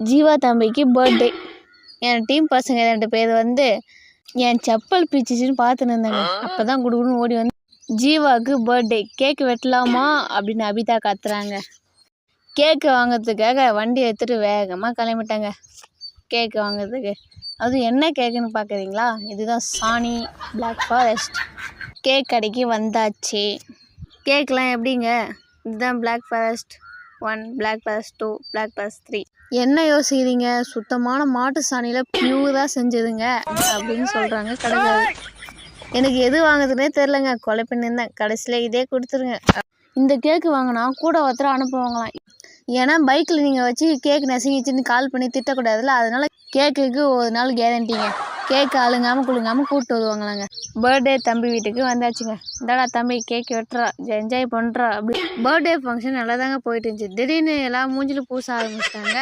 ஜீவா தம்பிக்கு பர்த்டே. என் டீம் பசங்க 2 பேர் வந்து என் செப்பல் பிச்சுச்சின்னு பார்த்துன்னு இருந்தாங்க. அப்போ தான் குடுகுடுன்னு ஓடி வந்து ஜீவாவுக்கு பர்த்டே கேக் வெட்டலாமா அப்படின்னு அபிதா கத்துறாங்க. கேக்கு வாங்கிறதுக்காக வண்டி எடுத்துகிட்டு வேகமாக கிளம்பிட்டாங்க கேக்கு வாங்கிறதுக்கு. அதுவும் என்ன கேக்குன்னு பார்க்குறீங்களா? இதுதான் சாணி பிளாக் ஃபாரஸ்ட் கேக் கடைக்கு வந்தாச்சு. கேக்லாம் எப்படிங்க? இதுதான் black forest 1, black forest 2, black forest 3. என்ன யோசிக்கிறீங்க? சுத்தமான மாட்டு சாணியில் பியூராக செஞ்சதுங்க அப்படின்னு சொல்கிறாங்க கடைக்காரர். எனக்கு எது வாங்குறதுனே தெரிலங்க, குழப்பின்னு இருந்தேன். கடைசியில் இதே கொடுத்துருங்க. இந்த கேக்கு வாங்கினா கூட ஒருத்தர் அனுப்புவாங்களாம். ஏன்னா பைக்கில் நீங்கள் வச்சு கேக் நெசங்கிச்சின்னு கால் பண்ணி திட்டக்கூடாதுல்ல, அதனால கேக்குக்கு ஒரு நாள் கேரண்டிங்க. கேக்கு அழுங்காமல் குழுங்காமல் கூப்பிட்டு வருவாங்களாங்க. பர்த்டே தம்பி வீட்டுக்கு வந்தாச்சுங்க. இந்தாடா தம்பி கேக் வெட்டுறா, என்ஜாய் பண்ணுறா அப்படி. பர்த்டே ஃபங்க்ஷன் நல்லா தாங்க போயிட்டு இருந்துச்சு. திடீர்னு எல்லாம் மூஞ்சிலும் பூச ஆரம்பிச்சிட்டாங்க.